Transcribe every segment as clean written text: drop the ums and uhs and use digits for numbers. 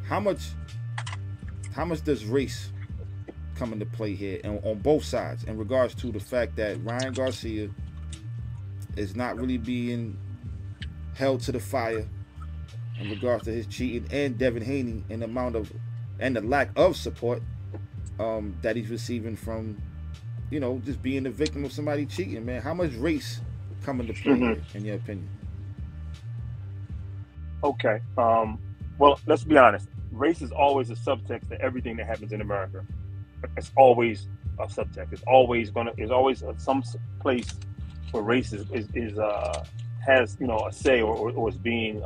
how much does race come into play here, and on both sides, in regards to the fact that Ryan Garcia is not really being held to the fire in regards to his cheating, and Devin Haney in the amount of and the lack of support that he's receiving from, you know, just being the victim of somebody cheating, man. How much race come into play here, in your opinion? Okay. Well, let's be honest. Race is always a subtext to everything that happens in America. It's always a subtext. It's always some place where race has, you know, a say or is being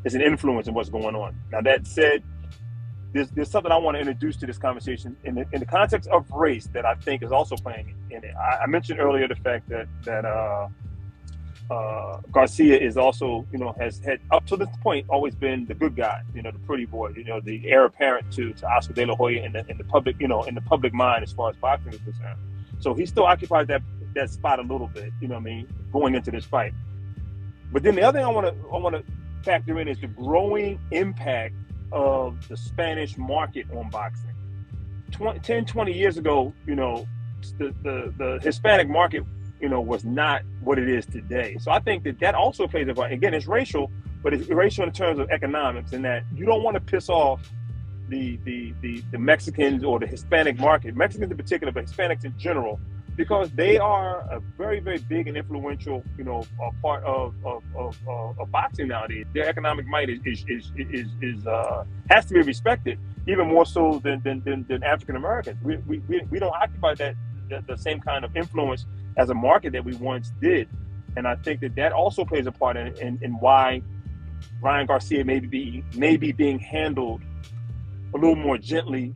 is an influence in what's going on. Now, that said, there's something I want to introduce to this conversation in the context of race that I think is also playing in it. I mentioned earlier the fact that Garcia is also, you know, has had up to this point always been the good guy, you know, the pretty boy, you know, the heir apparent to Oscar De La Hoya in the public, you know, in the public mind as far as boxing is concerned. So he still occupies that spot a little bit, you know what I mean, going into this fight. But then the other thing I want to factor in is the growing impact of the Spanish market on boxing. 10, 20 years ago, you know, the Hispanic market, you know, was not what it is today. So I think that also plays a part. Again, it's racial, but it's racial in terms of economics, in that you don't want to piss off the Mexicans or the Hispanic market, Mexicans in particular, but Hispanics in general, because they are a very, very big and influential, you know, part of boxing nowadays. Their economic might has to be respected, even more so than African Americans. We don't occupy the same kind of influence as a market that we once did, and I think that also plays a part in why Ryan Garcia may be being handled a little more gently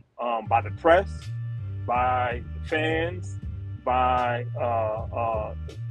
by the press, by fans, by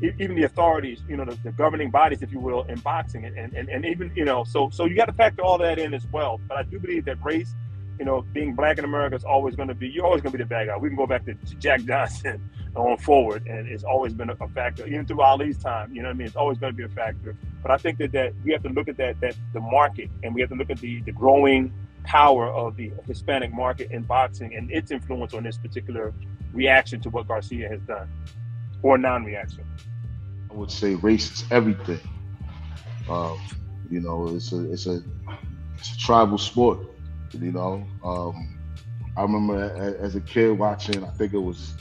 even the authorities, you know, the governing bodies, if you will, in boxing, and even, you know, so you got to factor all that in as well. But I do believe that race, you know, being black in America is always going to be, you're always going to be the bad guy. We can go back to Jack Johnson on forward, and it's always been a factor, even through Ali's time, you know what I mean? It's always going to be a factor. But I think that we have to look at that the market, and we have to look at the growing power of the Hispanic market in boxing and its influence on this particular reaction to what Garcia has done, or non-reaction. I would say race is everything. You know, it's a tribal sport. You know, I remember as a kid watching. I think it was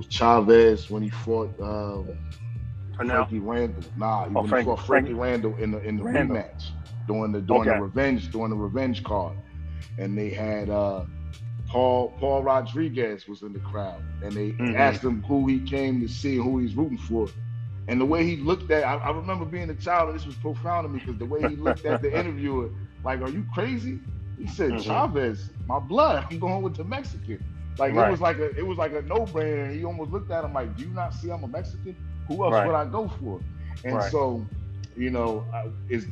Chavez when he fought Frankie Randall. He fought Frankie Randall in the rematch during the revenge card, and they had Paul Rodriguez was in the crowd, and they asked him who he came to see and who he's rooting for. And the way he looked at, I remember being a child, and this was profound to me, because the way he looked at the interviewer, like, "Are you crazy?" He said, "Chavez, my blood. I'm going with the Mexican." Like, right. it was like a no-brainer. He almost looked at him like, "Do you not see I'm a Mexican? Who else would I go for?" And so, you know, it's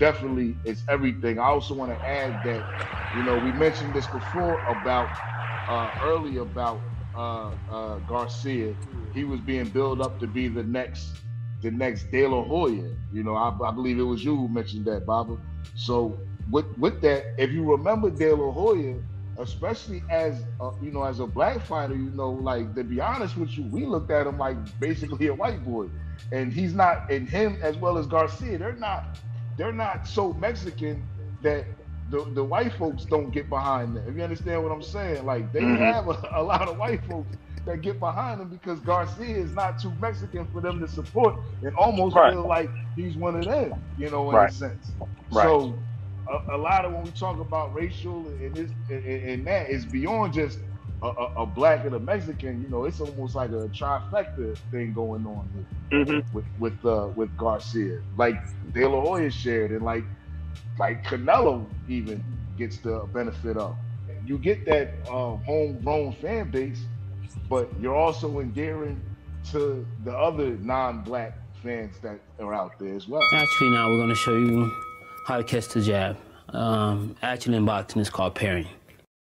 everything. I also want to add that, you know, we mentioned this before earlier about Garcia. He was being built up to be the next De La Hoya. You know, I believe it was you who mentioned that, Baba. So with that, if you remember De La Hoya, especially as as a black fighter, you know, like, to be honest with you, we looked at him like basically a white boy, and he's not. And him, as well as Garcia, they're not so Mexican that the white folks don't get behind them. If you understand what I'm saying, like, they have a lot of white folks that get behind him, because Garcia is not too Mexican for them to support, and almost feel like he's one of them, you know, in a sense. So a lot of when we talk about racial and that is beyond just a black and a Mexican. You know, it's almost like a trifecta thing going on here with Garcia, like De La Hoya shared, and like Canelo even gets the benefit of. You get that homegrown fan base, but you're also endearing to the other non-black fans that are out there as well. Actually, now we're going to show you how to catch the jab. Actually, in boxing, it's called parrying.